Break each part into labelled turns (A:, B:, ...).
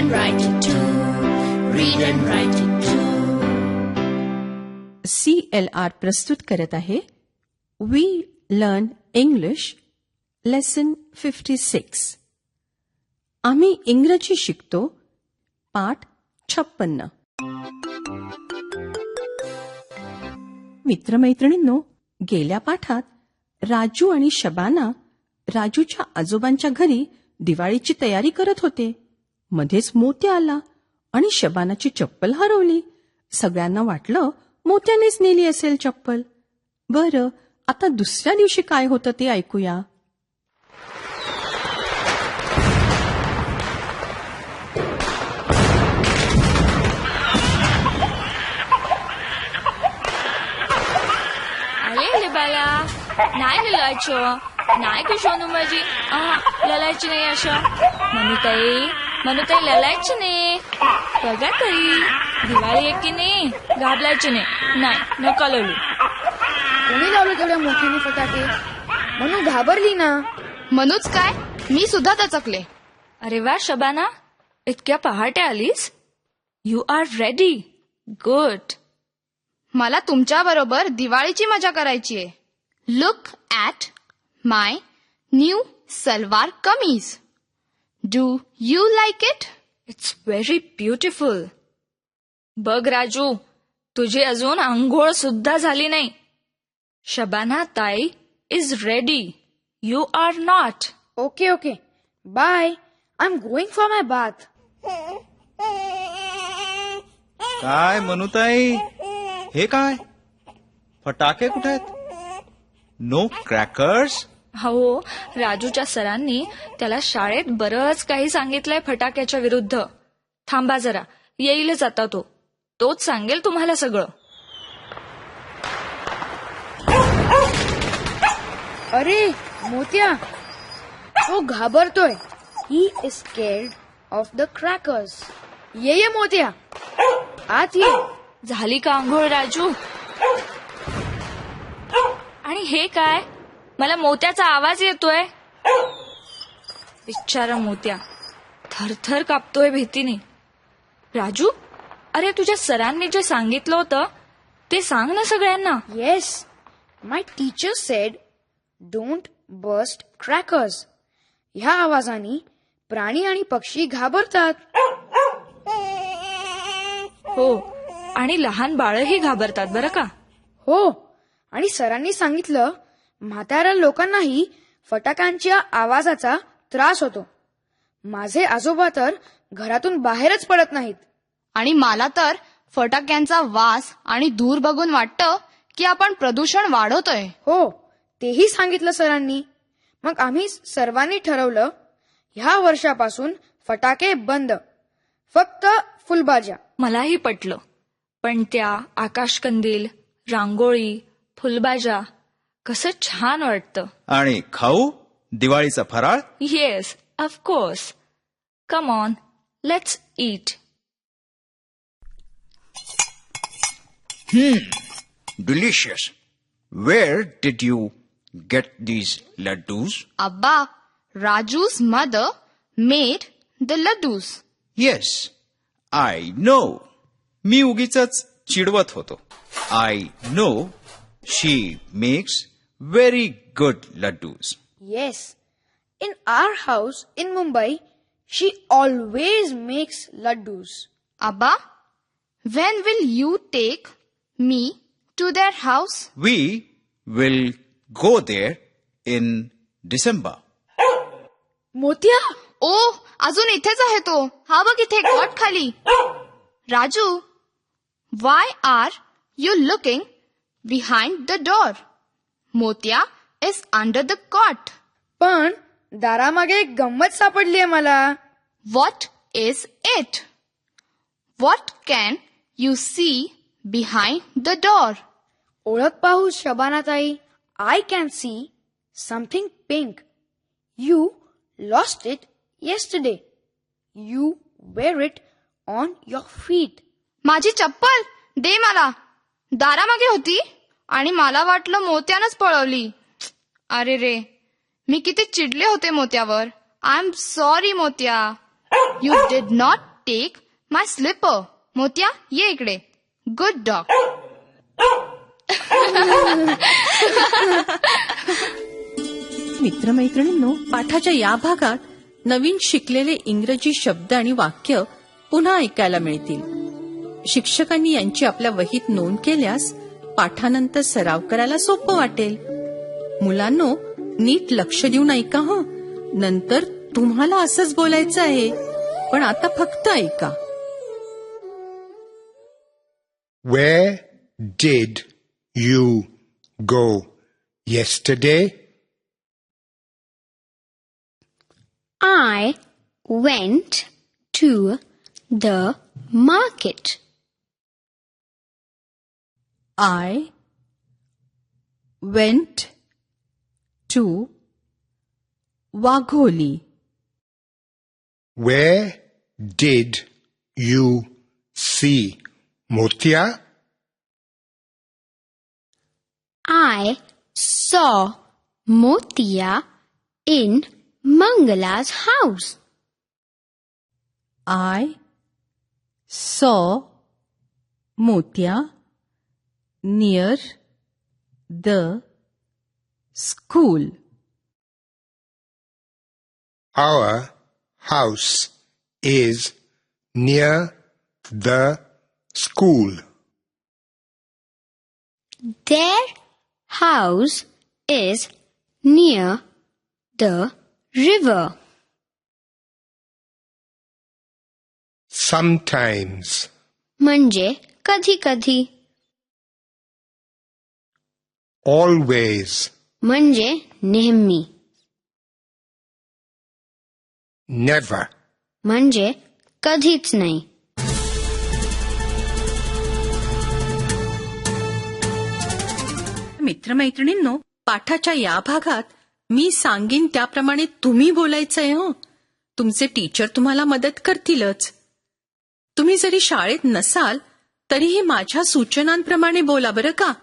A: and write it too. Read and write it too.
B: CLR प्रस्तुत करत आहे we learn English lesson 56. आम्ही इंग्रजी शिकतो पाठ 56. मित्रमैत्रिणींनो, गेल्या पाठात राजू आणि शबाना राजूच्या आजोबांच्या घरी दिवाळीची तयारी करत होते. मध्येच मोत्या आला आणि शबानाची चप्पल हरवली. सगळ्यांना वाटलं मोत्यानेच नेली असेल चप्पल. बरं, आता दुसऱ्या दिवशी काय होतं ते ऐकूया.
C: बाला नाही लिहायचं, नाही की सोनू माझी ललायची नाही. असं म्हणूताई ललायची नाही. बघा ताई, दिवाळी आहे की नाही, घाबरायची नाही. नका ललू.
D: कोणी लावलं तेवढ्या मोठ्याने फटाके? म्हणू घाबरली ना. म्हणूच काय, मी सुद्धा दचकले.
C: अरे वा शबाना, इतक्या पहाटे आलीस. You are ready. गुड.
D: मला तुमच्या बरोबर दिवाळीची मजा करायची आहे. Look at my new salwar kameez. Do you like it?
C: It's very beautiful. बघ राजू, तुझी अजून आंघोळ सुद्धा झाली नाही. शबाना ताई is ready. You are not.
D: Okay bye. I am going for my bath.
E: काय मनुताई, हे काय फटाके कुठे आहेत? No crackers.
C: हो, राजूच्या सरांनी त्याला शाळेत बरंच काही सांगितलंय फटाक्याच्या विरुद्ध. थांबा जरा, येईलच आता तोच सांगेल तुम्हाला सगळं.
D: अरे मोत्या, तो घाबरतोय. He is scared of the crackers. ये मोत्या, आत ये.
C: झाली का आंघोळ राजू? आणि हे काय, मला मोत्याचा आवाज येतोय. बिचारा मोत्या थरथर कापतोय भीतीने. राजू, अरे तुझ्या सरांनी जे सांगितलं होतं ते सांग ना सगळ्यांना.
D: Yes, my teacher said don't burst crackers. ह्या आवाजाने प्राणी आणि पक्षी घाबरतात.
C: हो, आणि लहान बाळही घाबरतात बरं का.
D: हो, आणि सरांनी सांगितलं म्हाताऱ्या लोकांनाही फटाक्यांच्या आवाजाचा त्रास होतो. माझे आजोबा तर घरातून बाहेरच पडत नाहीत. आणि मला तर फटाक्यांचा वास आणि धूर बघून वाटतं की आपण प्रदूषण वाढवतोय. हो, तेही सांगितलं सरांनी. मग आम्ही सर्वांनी ठरवलं ह्या वर्षापासून फटाके बंद, फक्त फुलबाज्या.
C: मलाही पटलं. पण त्या आकाशकंदील, रांगोळी, फुलबाजा कसं छान वाटतं.
E: आणि खाऊ दिवाळीचा फराळ.
C: Yes, of course. Come on, let's eat.
E: Delicious. Where did you get these laddus?
D: Abba, Raju's mother made the laddus.
E: Yes, I know. मी उगीचच चिडवत होतो. I know she makes very good laddus.
D: Yes, in our house in Mumbai, she always makes laddus. Abba, when will you take me to their house?
E: We will go there in December.
D: मोत्या, ओ अजून इथेच आहे तो. हा बघ इथे cot खाली. Raju, why are you looking behind the door? मोत्या is under the cot. पण दारामागे एक गंमत सापडली आहे मला. What is it? What can you see behind the door? ओळख पाहू शबानाताई. I can see something pink. You lost it yesterday. You wear it on your feet. माझी चप्पल दे मला. दारामागे होती आणि मला वाटलं मोत्यानंच पळवली. अरे रे, मी किती चिडले होते मोत्यावर. आय एम सॉरी मोत्या. You did not take my slipper. मोत्या, ये इकडे. Good dog.
B: मित्रमैत्रिणींनो, पाठाच्या या भागात नवीन शिकलेले इंग्रजी शब्द आणि वाक्य पुन्हा ऐकायला मिळतील. शिक्षकांनी यांची आपल्या वहीत नोंद केल्यास पाठानंतर सराव करायला सोपं वाटेल. मुलांनो, नीट लक्ष देऊन ऐका हं. नंतर तुम्हाला असंच बोलायचं आहे, पण आता फक्त ऐका.
F: Where did you go yesterday?
A: I went to the market.
B: I went to Wagholi.
F: Where did you see Motia?
A: I saw Motia in Mangala's house.
B: I saw Motia near the school.
F: Our house is near the school.
A: Their house is near the river.
F: Sometimes.
A: म्हणजे कधी कधी.
F: Always.
A: म्हणजे नेहमी.
F: Never.
A: म्हणजे कधीच नाही.
B: मित्रमैत्रिणींनो, पाठाच्या या भागात मी सांगीन त्याप्रमाणे तुम्ही बोलायचंय हो. तुमचे टीचर तुम्हाला मदत करतीलच. तुम्ही जरी शाळेत नसाल तरीही माझ्या सूचनांप्रमाणे बोला बरं का.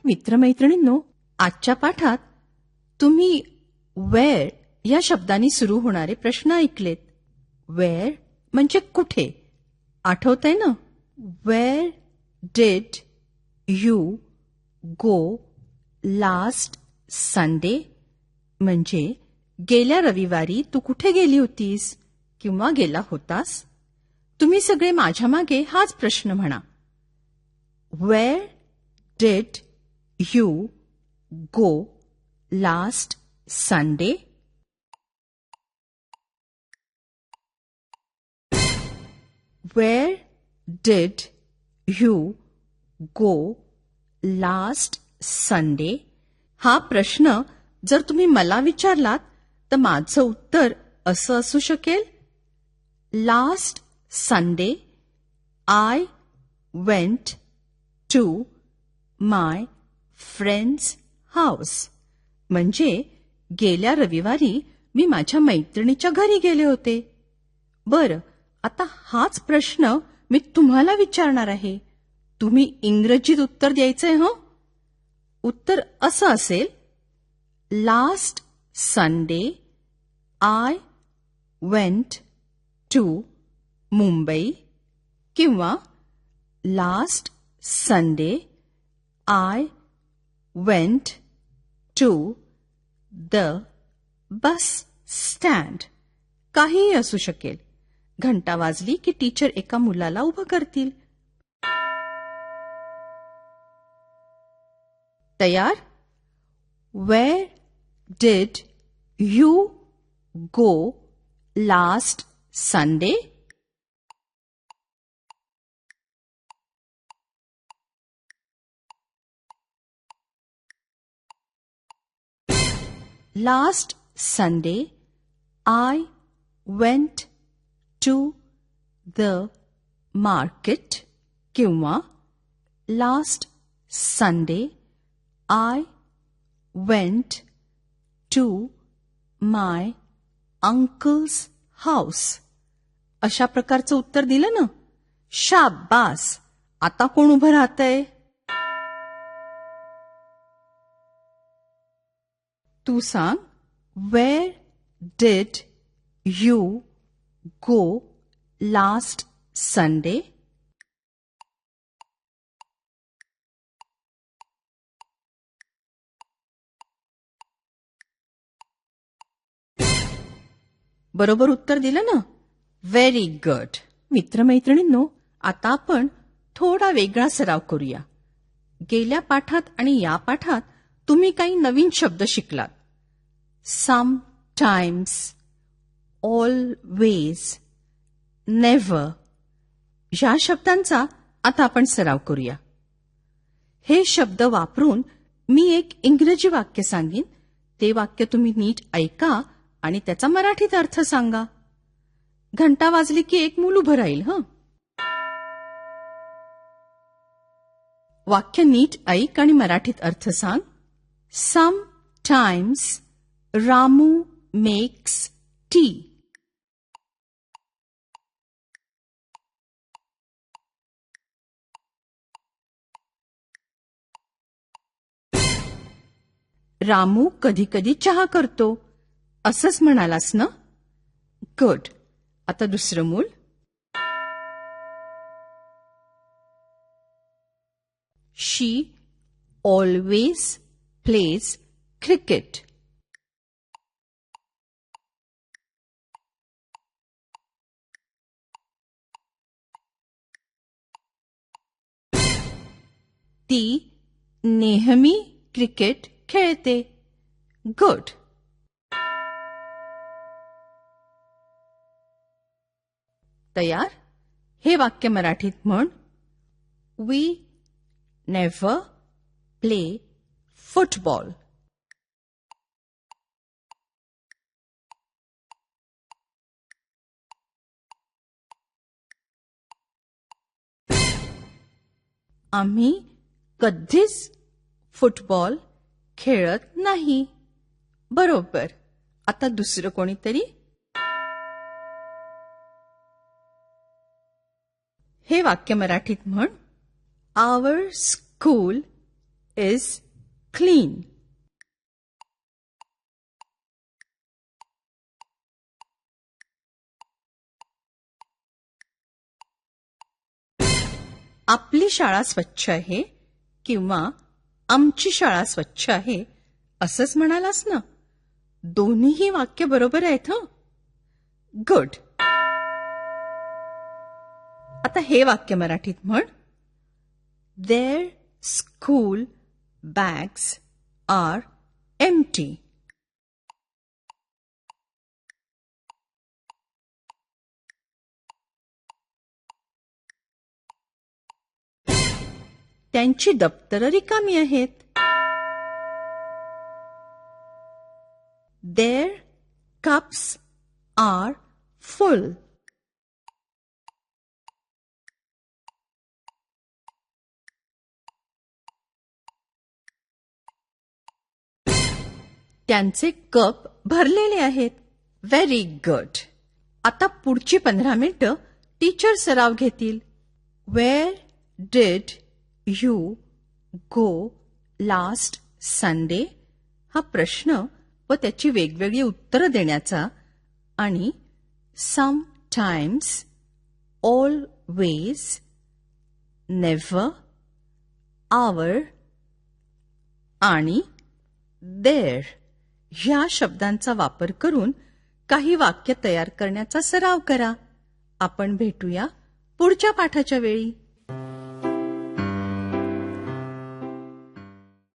B: मित्रमैत्रिणींनो, आजच्या पाठात तुम्ही वेअर या शब्दाने सुरू होणारे प्रश्न ऐकलेत. वेअर म्हणजे कुठे. आठवतंय ना? Wear did you go last Sunday म्हणजे गेल्या रविवारी तू कुठे गेली होतीस किंवा गेला होतास. तुम्ही सगळे माझ्या मागे हाच प्रश्न म्हणा. Wear did you go last Sunday. Where did you go last Sunday? हा प्रश्न जर तुम्ही मला विचारलात तर माझं उत्तर असं असू शकेल. Last Sunday I went to my friend's house. म्हणजे गेल्या रविवारी मी माझ्या मैत्रिणीच्या घरी गेले होते. बरं, आता हाच प्रश्न मी तुम्हाला विचारणार आहे. तुम्ही इंग्रजीत उत्तर द्यायचंय हं. उत्तर असं असेल. Last Sunday I went to Mumbai किंवा last Sunday I went to the bus stand. काहीही असू शकेल. घंटा वाजली की टीचर एका मुलाला उभं करतील. तयार? Wear did you go last Sunday? Last Sunday I went to the market किंवा last Sunday I went to my uncle's house. अशा प्रकारचं उत्तर दिलं ना. शाबास. आता कोण उभं राहतंय? तू सांग. Where did you go last Sunday? बरोबर उत्तर दिलं ना? Very good. मित्रमैत्रिणींनो, आता आपण थोडा वेगळा सराव करूया. गेल्या पाठात आणि या पाठात तुम्ही काही नवीन शब्द शिकलात. सम टाइम्स, ऑलवेज, नेव्हर ह्या शब्दांचा आता आपण सराव करूया. हे शब्द वापरून मी एक इंग्रजी वाक्य सांगीन. ते वाक्य तुम्ही नीट ऐका आणि त्याचा मराठीत अर्थ सांगा. घंटा वाजली की एक मूल उभं राहील. वाक्य नीट ऐक आणि मराठीत अर्थ सांग. Sometimes Ramu makes tea. Ramu कधी कधी चहा करतो असंच म्हणालास ना? गुड. आता दुसरं मूल. शी ऑलवेज प्लेज क्रिकेट. ती नेहमी क्रिकेट खेळते. गुड. तयार? हे वाक्य मराठीत म्हण. We never play football. आम्ही कधीच फुटबॉल खेळत नाही. बरोबर. आता दुसरं कोणीतरी. हे वाक्य मराठीत म्हण. आवर स्कूल इज क्लीन. आपली शाळा स्वच्छ आहे किंवा आमची शाळा स्वच्छ आहे असंच म्हणालास ना? दोन्हीही वाक्य बरोबर आहेत. गुड. आता हे वाक्य मराठीत म्हण. Their school bags are empty. त्यांची दप्तरं रिकामी आहेत. Their cups are full. त्यांचे कप भरलेले आहेत. Very good. आता पुढची 15 मिनिटं टीचर सराव घेतील. Where did you go last Sunday हा प्रश्न व त्याची वेगवेगळी उत्तरं देण्याचा आणि sometimes, always, never, our आणि देअर ह्या शब्दांचा वापर करून काही वाक्य तयार करण्याचा सराव करा. आपण भेटूया पुढच्या पाठाच्या वेळी.